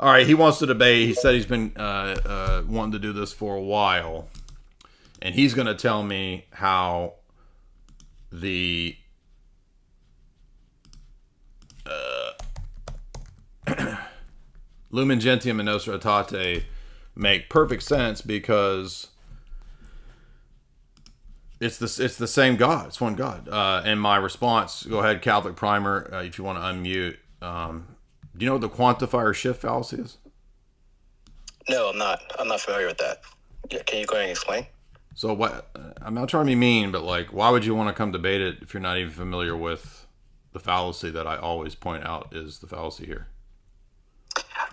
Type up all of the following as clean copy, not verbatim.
All right, he wants to debate. He said he's been wanting to do this for a while, and he's going to tell me how the Lumen Gentium and Nostra Aetate make perfect sense because it's the same God. It's one God. And my response, go ahead, Catholic Primer, if you want to unmute. Do you know what the quantifier shift fallacy is? No, I'm not. I'm not familiar with that. Can you go ahead and explain? So what? I'm not trying to be mean, but like, why would you want to come debate it if you're not even familiar with the fallacy that I always point out is the fallacy here?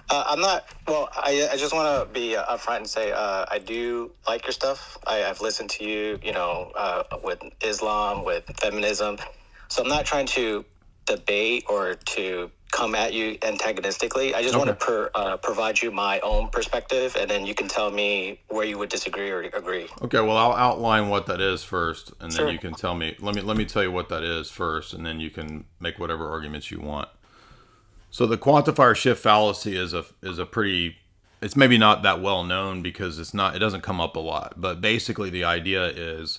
I'm not. Well, I just want to be upfront and say I do like your stuff. I've listened to you, with Islam, with feminism. So I'm not trying to debate or to come at you antagonistically. I just want to provide you my own perspective, and then you can tell me where you would disagree or agree. Okay, well, I'll outline what that is first, and Sure. then you can tell me. Let me tell you what that is first, and then you can make whatever arguments you want. So the quantifier shift fallacy is a pretty. It's maybe not that well known because it doesn't come up a lot. But basically, the idea is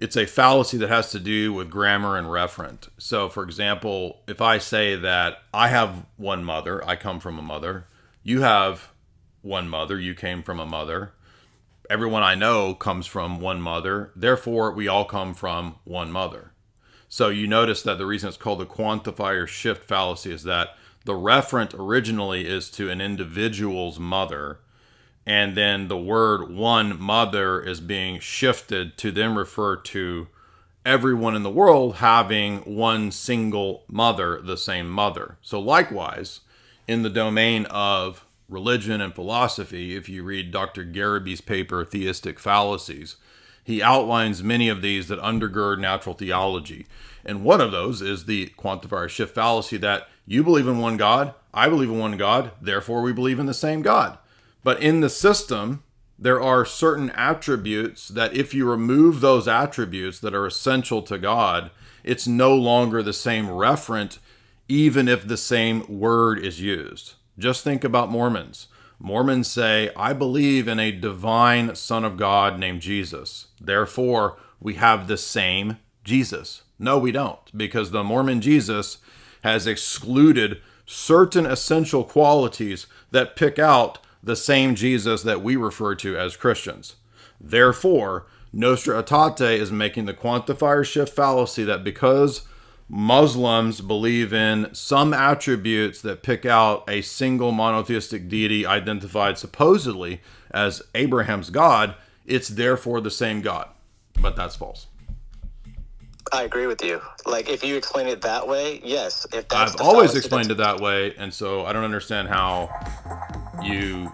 it's a fallacy that has to do with grammar and referent. So, for example, if I say that I have one mother, I come from a mother. You have one mother, you came from a mother. Everyone I know comes from one mother. Therefore, we all come from one mother. So you notice that the reason it's called the quantifier shift fallacy is that the referent originally is to an individual's mother, and then the word one mother is being shifted to then refer to everyone in the world having one single mother, the same mother. So likewise, in the domain of religion and philosophy, if you read Dr. Garaby's paper, Theistic Fallacies, he outlines many of these that undergird natural theology. And one of those is the quantifier shift fallacy that you believe in one God, I believe in one God, therefore we believe in the same God. But in the system, there are certain attributes that if you remove those attributes that are essential to God, it's no longer the same referent, even if the same word is used. Just think about Mormons. Mormons say, I believe in a divine Son of God named Jesus. Therefore, we have the same Jesus. No, we don't, because the Mormon Jesus has excluded certain essential qualities that pick out the same Jesus that we refer to as Christians. Therefore, Nostra Aetate is making the quantifier shift fallacy that because Muslims believe in some attributes that pick out a single monotheistic deity identified supposedly as Abraham's God, it's therefore the same God. But that's false. I agree with you. Like, if you explain it that way, yes. If that's I've always explained it that way, and so I don't understand how you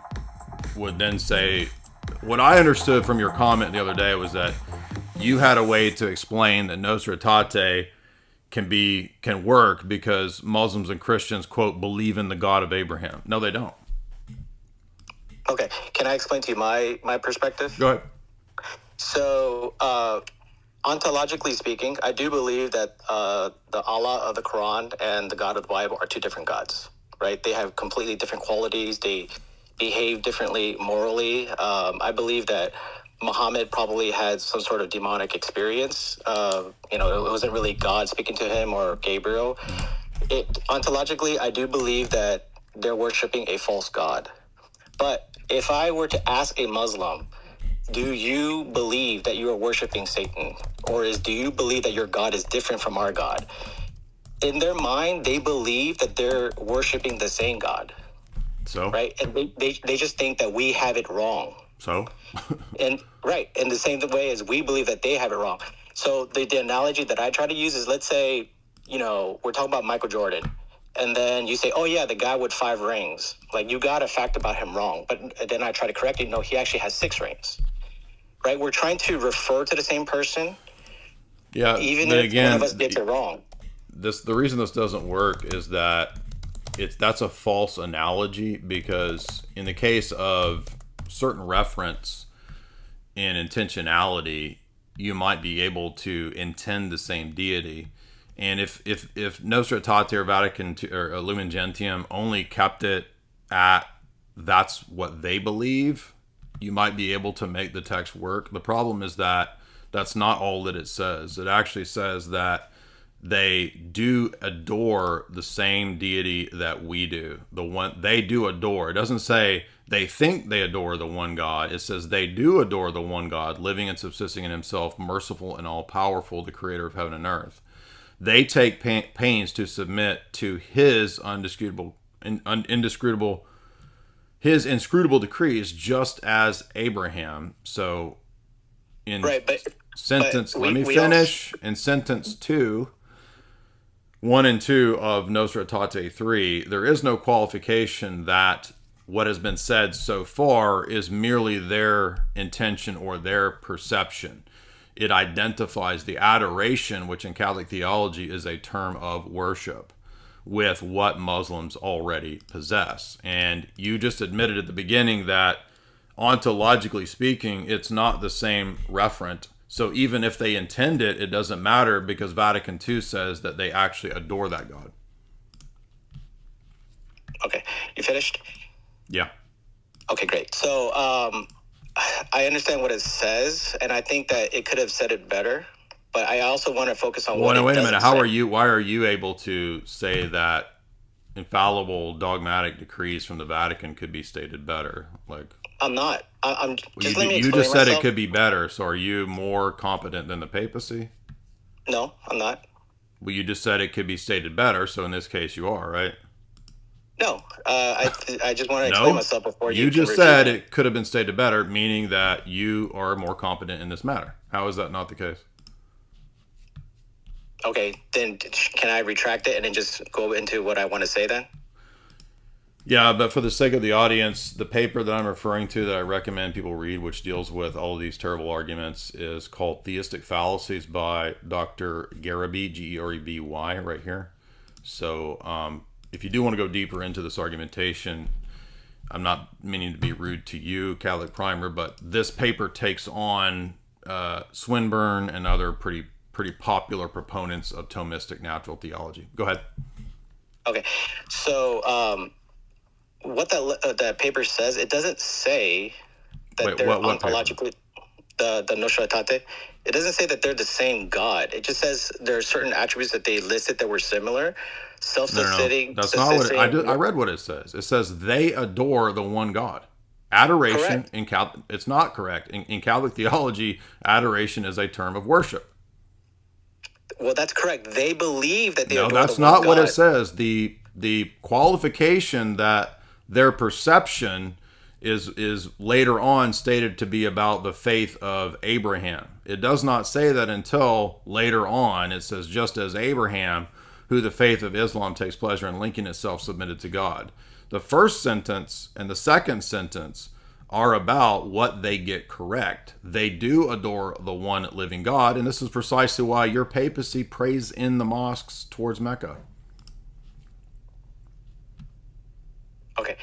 would then say... What I understood from your comment the other day was that you had a way to explain that Nostra Aetate can work because Muslims and Christians, quote, believe in the God of Abraham. No, they don't. Okay. Can I explain to you my perspective? Go ahead. So, ontologically speaking, I do believe that the Allah of the Quran and the God of the Bible are two different gods, right? They have completely different qualities. They behave differently morally. I believe that Muhammad probably had some sort of demonic experience. It wasn't really God speaking to him or Gabriel. Ontologically, I do believe that they're worshiping a false God. But if I were to ask a Muslim, do you believe that you are worshiping Satan? Or do you believe that your God is different from our God? In their mind, they believe that they're worshiping the same God. So? Right? And they just think that we have it wrong. So? And right. In the same way as we believe that they have it wrong. So the analogy that I try to use is, let's say, we're talking about Michael Jordan. And then you say, oh, yeah, the guy with 5 rings. Like, you got a fact about him wrong. But then I try to correct it. No, he actually has 6 rings. Right? We're trying to refer to the same person. Yeah, even but if again, one of us gets it wrong. The reason this doesn't work is that that's a false analogy, because in the case of certain reference in intentionality, you might be able to intend the same deity. And if Nostra Aetate or Vatican or Lumen Gentium only kept it at that's what they believe, you might be able to make the text work. The problem is that that's not all that it says. It actually says that they do adore the same deity that we do. The one they do adore. It doesn't say they think they adore the one God. It says they do adore the one God, living and subsisting in himself, merciful and all powerful, the creator of heaven and earth. They take pains to submit to his his inscrutable decrees, just as Abraham. So in let me finish. In sentence 2, 1 and 2 of Nostra Aetate 3, there is no qualification that what has been said so far is merely their intention or their perception. It identifies the adoration, which in Catholic theology is a term of worship, with what Muslims already possess. And you just admitted at the beginning that ontologically speaking, it's not the same referent. So even if they intend it, it doesn't matter, because Vatican II says that they actually adore that God. Okay. You finished? Yeah. Okay, great. So I understand what it says, and I think that it could have said it better. But I also want to focus on what it wait a minute. say. Why are you able to say that infallible dogmatic decrees from the Vatican could be stated better? Like, I'm not. I'm just let me you explain just said myself. it could be better. So are you more competent than the papacy? No, I'm not. Well, you just said it could be stated better. So in this case, you are, right? No. I just want to explain myself before you. You just said it could have been stated better, meaning that you are more competent in this matter. How is that not the case? Okay, then can I retract it and then just go into what I want to say then? Yeah, but for the sake of the audience, the paper that I'm referring to that I recommend people read, which deals with all of these terrible arguments, is called Theistic Fallacies by Dr. Gareby, Gereby, right here. So if you do want to go deeper into this argumentation, I'm not meaning to be rude to you, Catholic Primer, but this paper takes on Swinburne and other pretty popular proponents of Thomistic natural theology. Go ahead. Okay, so what that paper says, it doesn't say that they're ontologically the Nostra Aetate. It doesn't say that they're the same God. It just says there are certain attributes that they listed that were similar. Self-sustaining. No. That's not what I read. What it says. It says they adore the one God. Adoration in Catholic. It's not correct. In Catholic theology, adoration is a term of worship. Well, that's correct. They believe that they adore the one God. No, that's not what it says. The qualification that their perception is later on stated to be about the faith of Abraham. It does not say that until later on. It says, just as Abraham, who the faith of Islam takes pleasure in linking itself, submitted to God. The first sentence and the second sentence are about what they get correct. They do adore the one living God, and this is precisely why your papacy prays in the mosques towards Mecca. Okay,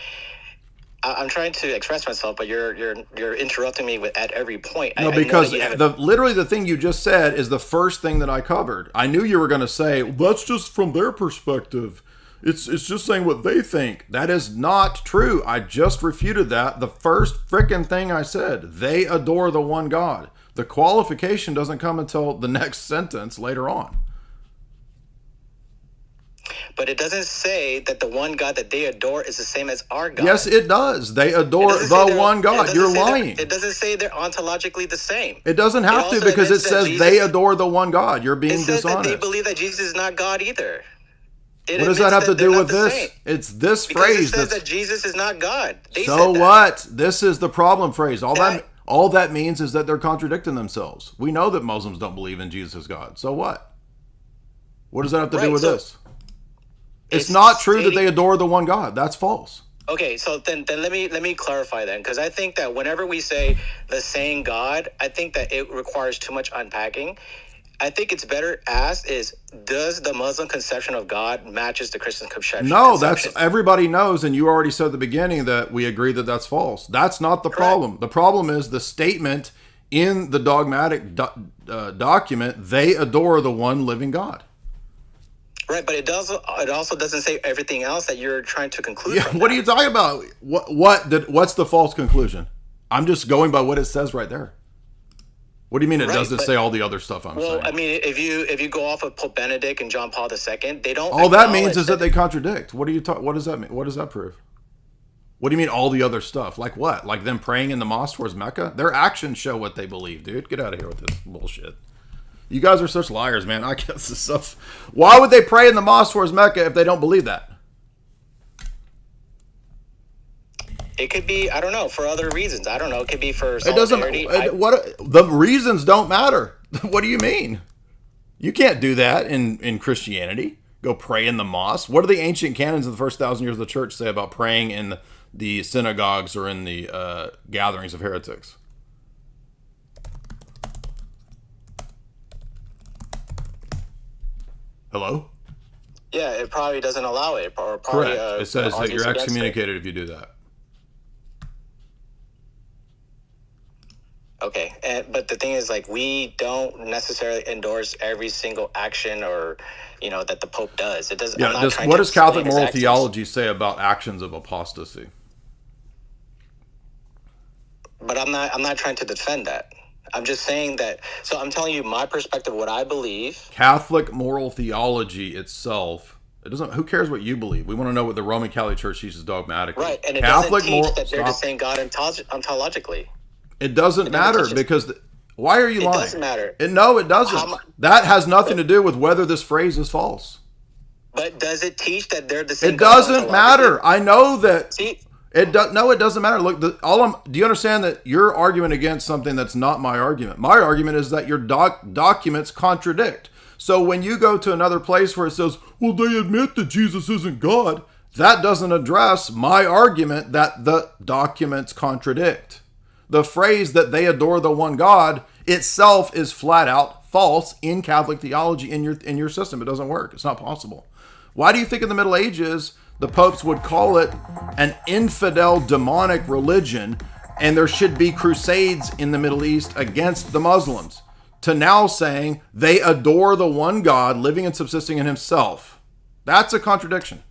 I'm trying to express myself, but you're interrupting me at every point. No, because literally the thing you just said is the first thing that I covered. I knew you were going to say, that's just from their perspective. It's just saying what they think. That is not true. I just refuted that. The first frickin' thing I said, they adore the one God. The qualification doesn't come until the next sentence later on. But it doesn't say that the one God that they adore is the same as our God. Yes, it does. They adore the one God. You're lying. It doesn't say they're ontologically the same. It doesn't have to, because it says they adore the one God. You're being dishonest. It says that they believe that Jesus is not God either. What does that have to do with this? It's this phrase that says that Jesus is not God. So what? This is the problem phrase. All that means is that they're contradicting themselves. We know that Muslims don't believe in Jesus as God. So what? What does that have to do with this? It's not true that they adore the one God. That's false. Okay, so then let me clarify then, because I think that whenever we say the same God, I think that it requires too much unpacking. I think it's better asked is, does the Muslim conception of God matches the Christian conception? No, that's everybody knows, and you already said at the beginning that we agree that that's false. That's not the problem. The problem is the statement in the dogmatic document, they adore the one living God. Right, but it also doesn't say everything else that you're trying to conclude. Yeah, what are you talking about? What's the false conclusion? I'm just going by what it says right there. What do you mean it doesn't say all the other stuff I'm saying? Well, I mean, if you go off of Pope Benedict and John Paul II, they don't. All that means is that they contradict. What are you talking? What does that mean? What does that prove? What do you mean all the other stuff? Like what? Like them praying in the mosque towards Mecca? Their actions show what they believe, dude. Get out of here with this bullshit. You guys are such liars, man. I guess this stuff. Why would they pray in the mosque towards Mecca if they don't believe that? It could be, I don't know, for other reasons. I don't know. It could be for solidarity. The reasons don't matter. What do you mean? You can't do that in Christianity. Go pray in the mosque. What do the ancient canons of the first 1,000 years of the church say about praying in the synagogues or in the gatherings of heretics? Hello? Yeah, it probably doesn't allow it. Or probably, correct. It says that you're excommunicated if you do that. Okay, but the thing is, like, we don't necessarily endorse every single action or, that the Pope does. It does. Yeah. What does Catholic moral theology say about actions of apostasy? But I'm not trying to defend that. I'm just saying that. So I'm telling you my perspective, what I believe. Catholic moral theology itself. It doesn't. Who cares what you believe? We want to know what the Roman Catholic Church teaches dogmatically. Right, and it Catholic doesn't teach that they're the same God ontologically. It doesn't matter because why are you lying? It doesn't matter. No, it doesn't. That has nothing to do with whether this phrase is false. But does it teach that they're the same? It doesn't matter. I know that. See, it doesn't matter. Look, do you understand that you're arguing against something that's not my argument? My argument is that your documents contradict. So when you go to another place where it says, "Well, they admit that Jesus isn't God," that doesn't address my argument that the documents contradict. The phrase that they adore the one God itself is flat out false in Catholic theology in your system. It doesn't work. It's not possible. Why do you think in the Middle Ages the popes would call it an infidel demonic religion and there should be crusades in the Middle East against the Muslims, to now saying they adore the one God living and subsisting in himself? That's a contradiction.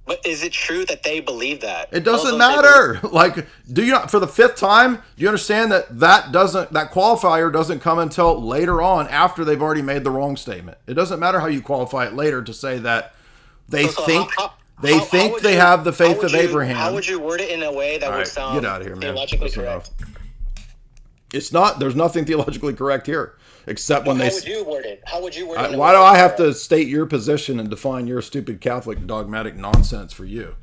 But is it true that they believe that? It doesn't matter. Like, do you not, for the fifth time, do you understand that that qualifier doesn't come until later on after they've already made the wrong statement? It doesn't matter how you qualify it later to say that they think they have the faith of Abraham. How would you word it in a way that would sound get out of here, man. theologically correct? It's not. There's nothing theologically correct here. Except when How would you word it? Why do I have to state your position and define your stupid Catholic dogmatic nonsense for you?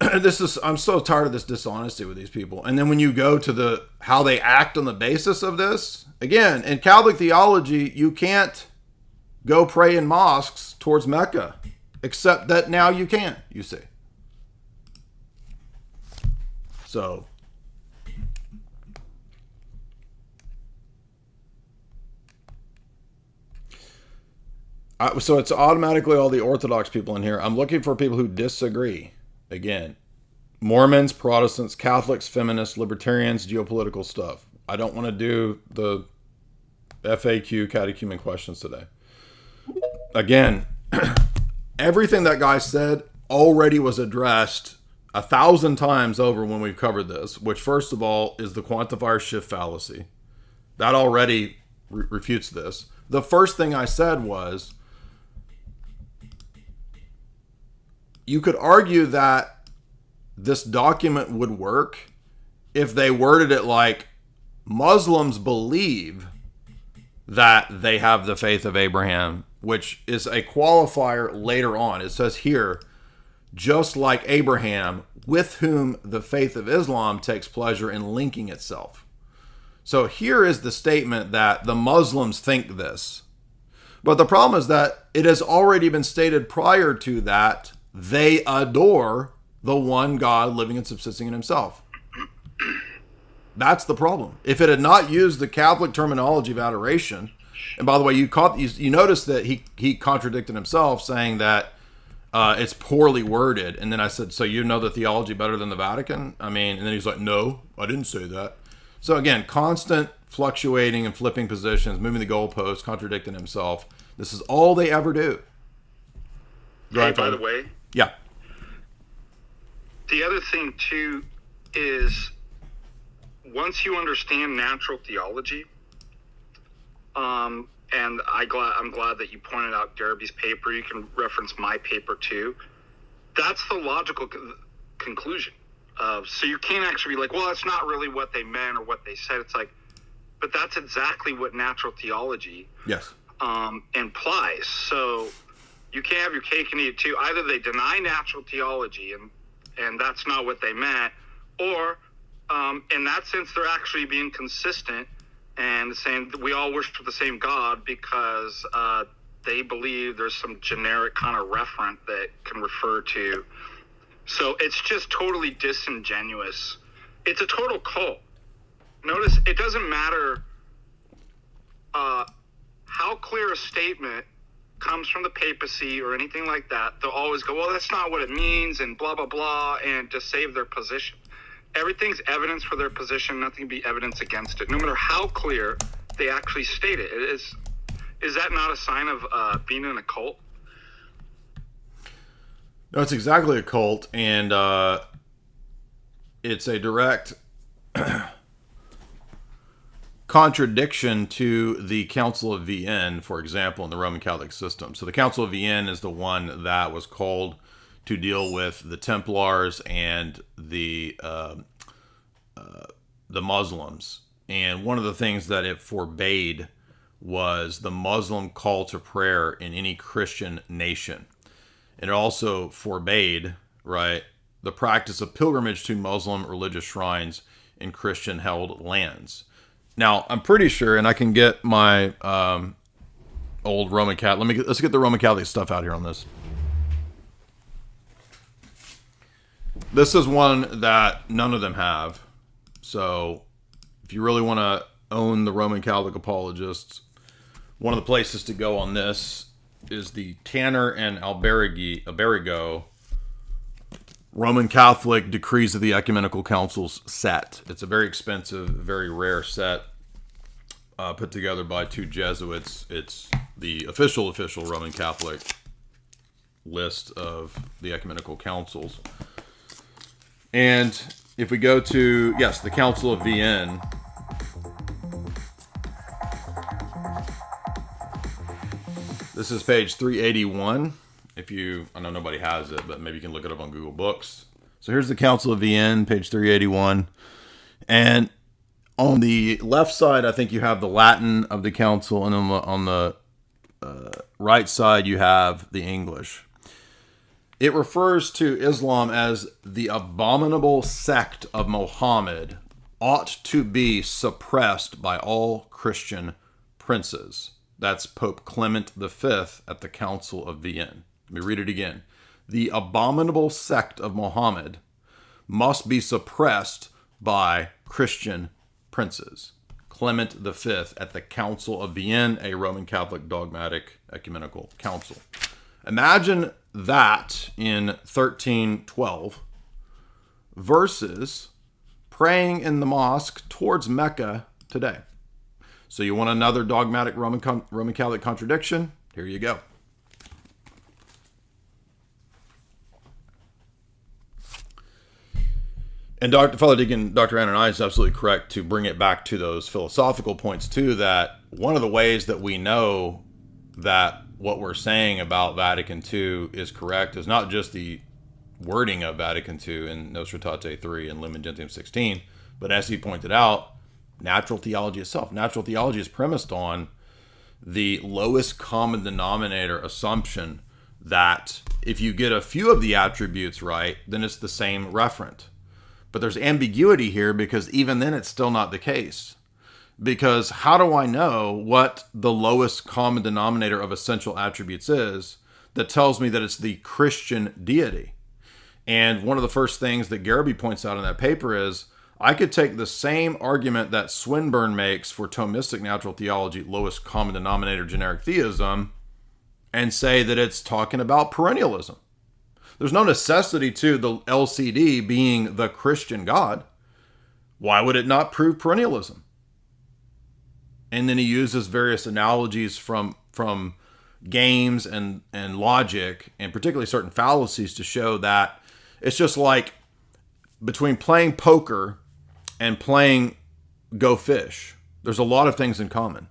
I'm so tired of this dishonesty with these people. And then when you go to how they act on the basis of this, again, in Catholic theology, you can't go pray in mosques towards Mecca, except that now you can, you see. So it's automatically all the Orthodox people in here. I'm looking for people who disagree. Again, Mormons, Protestants, Catholics, feminists, libertarians, geopolitical stuff. I don't want to do the FAQ catechumen questions today. Again, everything that guy said already was addressed 1,000 times over when we've covered this, which first of all is the quantifier shift fallacy. That already refutes this. The first thing I said was, you could argue that this document would work if they worded it like Muslims believe that they have the faith of Abraham, which is a qualifier later on. It says here, just like Abraham, with whom the faith of Islam takes pleasure in linking itself. So here is the statement that the Muslims think this. But the problem is that it has already been stated prior to that they adore the one God living and subsisting in himself. That's the problem. If it had not used the Catholic terminology of adoration, and by the way, you notice that he contradicted himself, saying that it's poorly worded. And then I said, so you know the theology better than the Vatican? I mean, and then he's like, no, I didn't say that. So again, constant fluctuating and flipping positions, moving the goalposts, contradicting himself. This is all they ever do. Hey, by the way, yeah. The other thing too is once you understand natural theology, and I'm glad that you pointed out Garraby's paper. You can reference my paper too. That's the logical conclusion. So you can't actually be like, well, that's not really what they meant or what they said. It's like, but that's exactly what natural theology implies. So you can't have your cake and eat it too. Either they deny natural theology and that's not what they meant, or in that sense, they're actually being consistent and saying that we all worship the same God because they believe there's some generic kind of referent that can refer to. So it's just totally disingenuous. It's a total cult. Notice it doesn't matter how clear a statement comes from the papacy or anything like that. They'll always go, well, that's not what it means, and blah, blah, blah, and just save their position. Everything's evidence for their position. Nothing can be evidence against it, no matter how clear they actually state it. Is that not a sign of being in a cult? No, it's exactly a cult, and it's a direct contradiction to the Council of Vienne, for example, in the Roman Catholic system. So the Council of Vienne is the one that was called to deal with the Templars and the Muslims. And one of the things that it forbade was the Muslim call to prayer in any Christian nation. It also forbade, right, the practice of pilgrimage to Muslim religious shrines in Christian-held lands. Now, I'm pretty sure, and I can get my old Roman Catholic. Let's get the Roman Catholic stuff out here on this. This is one that none of them have. So, if you really want to own the Roman Catholic apologists, one of the places to go on this is the Tanner and Alberigo Roman Catholic Decrees of the Ecumenical Councils set. It's a very expensive, very rare set put together by two Jesuits. It's the official Roman Catholic list of the Ecumenical Councils. And if we go to, yes, the Council of Vienne, this is page 381. I know nobody has it, but maybe you can look it up on Google Books. So here's the Council of Vienne, page 381. And on the left side, I think you have the Latin of the council, and on the right side, you have the English. It refers to Islam as the abominable sect of Mohammed ought to be suppressed by all Christian princes. That's Pope Clement V at the Council of Vienne. Let me read it again. The abominable sect of Mohammed must be suppressed by Christian princes. Clement V at the Council of Vienne, a Roman Catholic dogmatic ecumenical council. Imagine that in 1312 versus praying in the mosque towards Mecca today. So you want another dogmatic Roman Catholic contradiction? Here you go. And Father Deacon, Dr. Ananias is absolutely correct to bring it back to those philosophical points too, that one of the ways that we know that what we're saying about Vatican II is correct is not just the wording of Vatican II in Nostra Aetate 3 and Lumen Gentium 16, but as he pointed out, natural theology itself. Natural theology is premised on the lowest common denominator assumption that if you get a few of the attributes right, then it's the same referent. But there's ambiguity here because even then it's still not the case. Because how do I know what the lowest common denominator of essential attributes is that tells me that it's the Christian deity? And one of the first things that Garraby points out in that paper is I could take the same argument that Swinburne makes for Thomistic natural theology, lowest common denominator generic theism, and say that it's talking about perennialism. There's no necessity to the LCD being the Christian God. Why would it not prove perennialism? And then he uses various analogies from games and logic, and particularly certain fallacies, to show that it's just like between playing poker and playing Go Fish, there's a lot of things in common.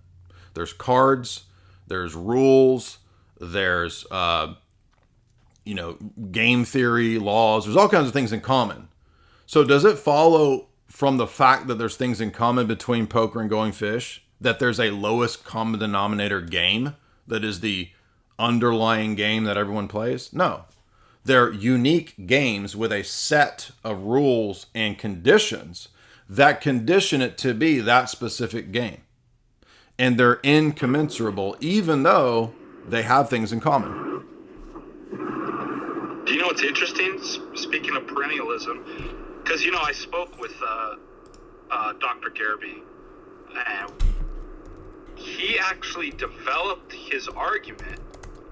There's cards, there's rules, there's game theory, laws. There's all kinds of things in common. So does it follow from the fact that there's things in common between poker and going fish that there's a lowest common denominator game that is the underlying game that everyone plays? No. They're unique games with a set of rules and conditions that condition it to be that specific game. And they're incommensurable, even though they have things in common. Do you know what's interesting? Speaking of perennialism, because, I spoke with Dr. Garby, and he actually developed his argument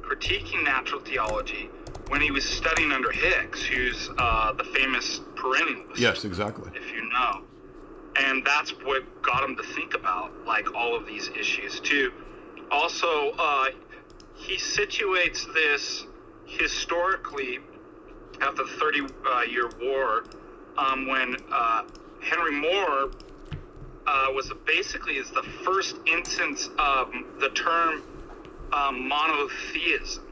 critiquing natural theology when he was studying under Hicks, who's the famous perennialist. Yes, exactly. If you know. And that's what got him to think about, all of these issues, too. Also, he situates this historically after the 30-year war, when Henry Moore was is the first instance of the term monotheism.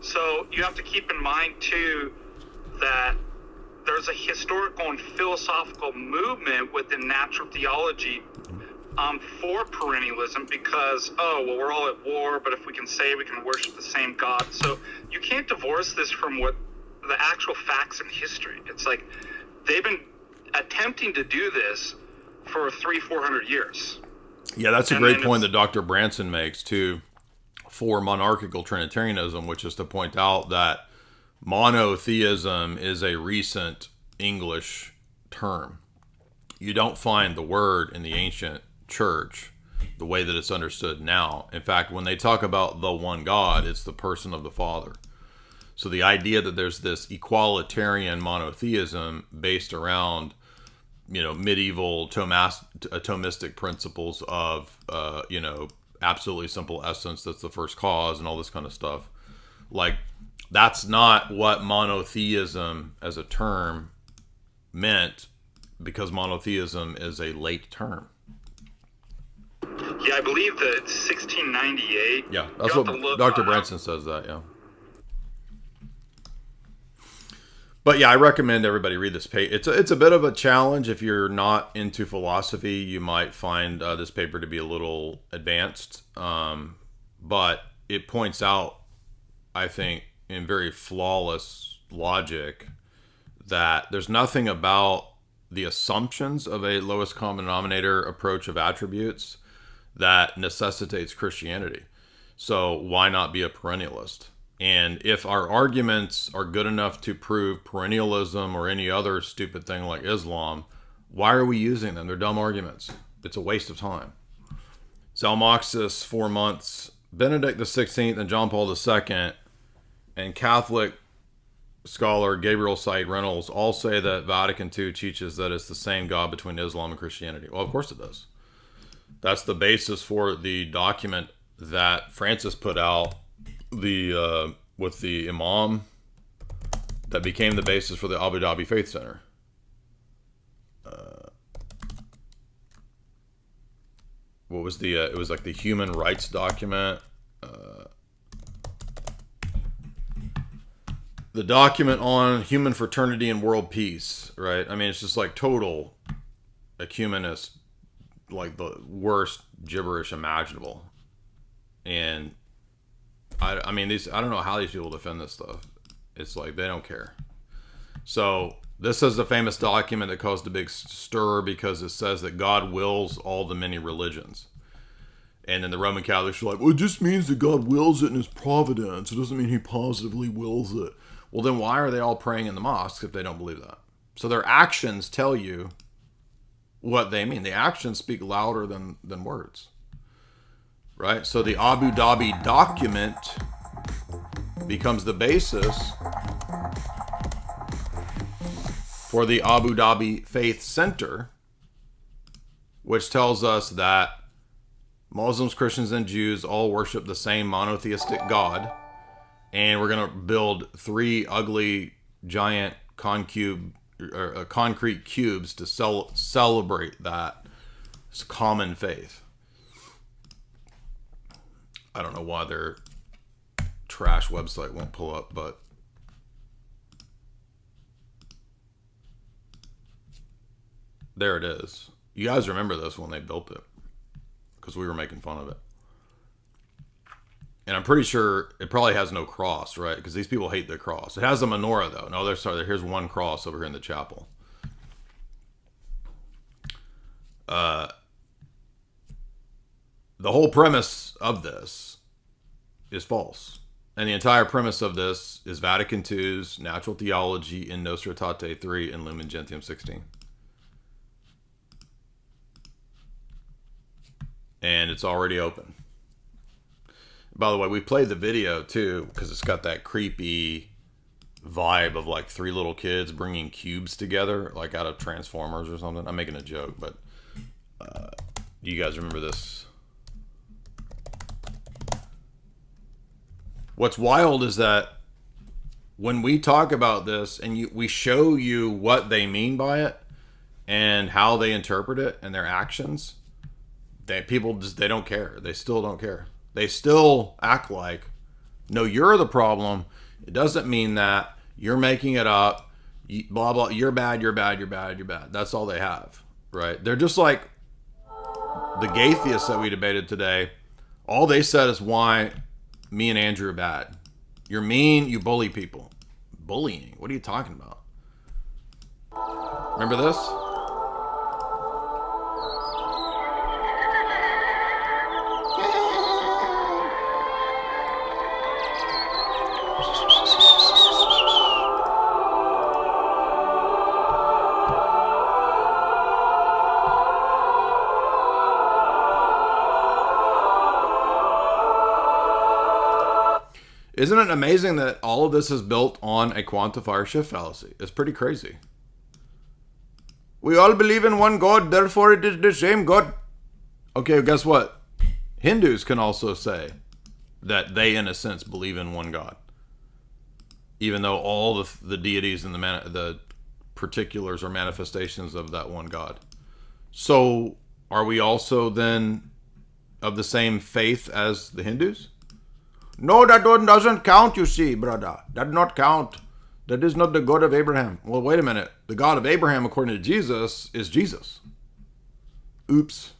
So you have to keep in mind, too, that there's a historical and philosophical movement within natural theology for perennialism because, we're all at war, but if we can say we can worship the same God. So you can't divorce this from what the actual facts in history. It's like they've been attempting to do this for 300-400 years. Yeah, that's a great point that Dr. Branson makes, too, for monarchical Trinitarianism, which is to point out that monotheism is a recent English term. You don't find the word in the ancient church the way that it's understood now. In fact, when they talk about the one God, it's the person of the Father. So the idea that there's this equalitarian monotheism based around, medieval atomistic principles of, absolutely simple essence that's the first cause and all this kind of stuff. That's not what monotheism as a term meant, because monotheism is a late term. Yeah, I believe that it's 1698. Yeah, that's what Dr. Branson says that, yeah. But yeah, I recommend everybody read this paper. It's a bit of a challenge. If you're not into philosophy, you might find this paper to be a little advanced. But it points out, I think, in very flawless logic, that there's nothing about the assumptions of a lowest common denominator approach of attributes that necessitates Christianity. So why not be a perennialist? And if our arguments are good enough to prove perennialism or any other stupid thing like Islam, why are we using them? They're dumb arguments. It's a waste of time. Zalmoxis, 4 months, Benedict XVI and John Paul II, and Catholic scholar Gabriel Said Reynolds all say that Vatican II teaches that it's the same God between Islam and Christianity. Well, of course it does. That's the basis for the document that Francis put out, with the Imam, that became the basis for the Abu Dhabi Faith Center. What was it was like the human rights document. The document on human fraternity and world peace, right? I mean, it's just like total ecumenist, like the worst gibberish imaginable. And I mean, I don't know how these people defend this stuff. It's like they don't care. So this is the famous document that caused a big stir because it says that God wills all the many religions. And then the Roman Catholics are like, well, it just means that God wills it in his providence. It doesn't mean he positively wills it. Well, then why are they all praying in the mosques if they don't believe that? So their actions tell you what they mean. The actions speak louder than words. Right? So the Abu Dhabi document becomes the basis for the Abu Dhabi Faith Center, which tells us that Muslims, Christians, and Jews all worship the same monotheistic God. And we're going to build 3 ugly, giant concrete cubes to celebrate that. It's a common faith. I don't know why their trash website won't pull up, but there it is. You guys remember this when they built it, because we were making fun of it. And I'm pretty sure it probably has no cross, right? Because these people hate the cross. It has a menorah, though. No, here's one cross over here in the chapel. The whole premise of this is false. And the entire premise of this is Vatican II's Natural Theology in Nostra Aetate 3 and Lumen Gentium 16. And it's already open. By the way, we played the video too because it's got that creepy vibe of like 3 little kids bringing cubes together, like out of Transformers or something. I'm making a joke, but you guys remember this? What's wild is that when we talk about this and we show you what they mean by it and how they interpret it and their actions, people they don't care. They still don't care. They still act like, no, you're the problem. It doesn't mean that. You're making it up. Blah, blah. You're bad, you're bad, you're bad, you're bad. That's all they have, right? They're just like the gay theists that we debated today. All they said is why me and Andrew are bad. You're mean, you bully people. Bullying? What are you talking about? Remember this? Isn't it amazing that all of this is built on a quantifier shift fallacy? It's pretty crazy. We all believe in one God, therefore it is the same God. Okay, guess what? Hindus can also say that they, in a sense, believe in one God. Even though all the deities and the particulars or manifestations of that one God. So, are we also then of the same faith as the Hindus? No, that one doesn't count, you see, brother. That does not count. That is not the God of Abraham. Well, wait a minute. The God of Abraham, according to Jesus, is Jesus. Oops.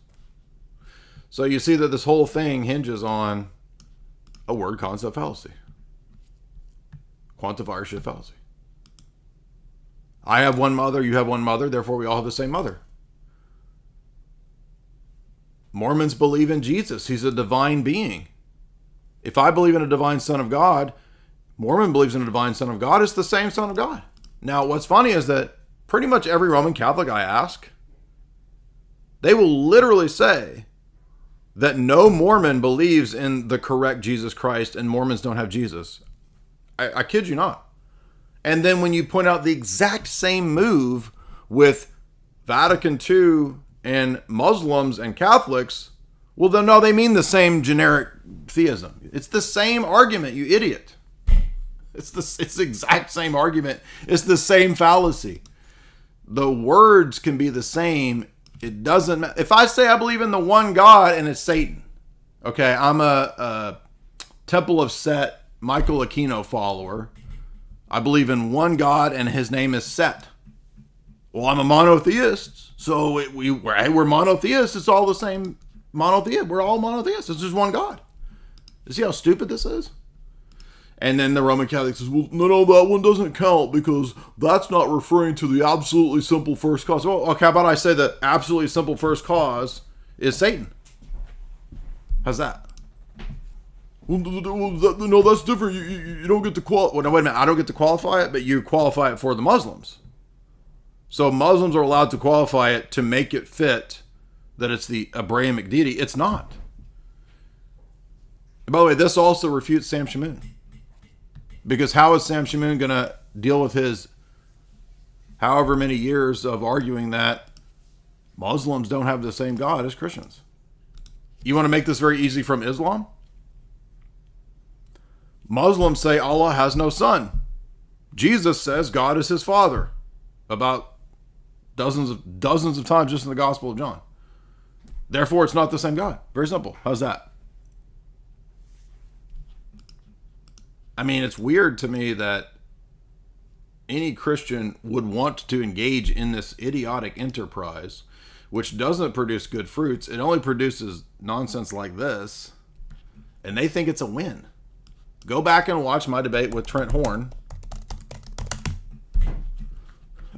So you see that this whole thing hinges on a word concept fallacy. Quantifier shift fallacy. I have one mother, you have one mother, therefore we all have the same mother. Mormons believe in Jesus. He's a divine being. If I believe in a divine Son of God, Mormon believes in a divine Son of God, it's the same Son of God. Now, what's funny is that pretty much every Roman Catholic I ask, they will literally say that no Mormon believes in the correct Jesus Christ and Mormons don't have Jesus. I kid you not. And then when you point out the exact same move with Vatican II and Muslims and Catholics, well, then no, they mean the same generic theism. It's the same argument, you idiot. It's the exact same argument. It's the same fallacy. The words can be the same. It doesn't matter. If I say I believe in the one God and it's Satan, okay, I'm a Temple of Set Michael Aquino follower. I believe in one God and his name is Set. Well, I'm a monotheist, so we're monotheists. It's all the same monotheist. We're all monotheists. It's just one God. You see how stupid this is? And then the Roman Catholic says, well, no, that one doesn't count because that's not referring to the absolutely simple first cause. Well, okay, how about I say the absolutely simple first cause is Satan? How's that? Well, no, that's different. You don't get to qualify. Well, no, wait a minute. I don't get to qualify it, but you qualify it for the Muslims. So Muslims are allowed to qualify it to make it fit that it's the Abrahamic deity. It's not. And by the way, this also refutes Sam Shamoun. Because how is Sam Shamoun going to deal with his however many years of arguing that Muslims don't have the same God as Christians? You want to make this very easy from Islam? Muslims say Allah has no son. Jesus says God is his father about dozens of times just in the Gospel of John. Therefore, it's not the same God. Very simple. How's that? I mean, it's weird to me that any Christian would want to engage in this idiotic enterprise, which doesn't produce good fruits. It only produces nonsense like this, and they think it's a win. Go back and watch my debate with Trent Horn,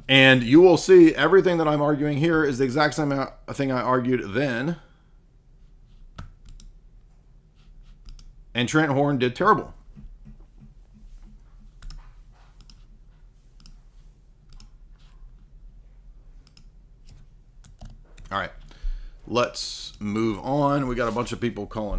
and you will see everything that I'm arguing here is the exact same thing I argued then. And Trent Horn did terrible. All right, let's move on. We got a bunch of people calling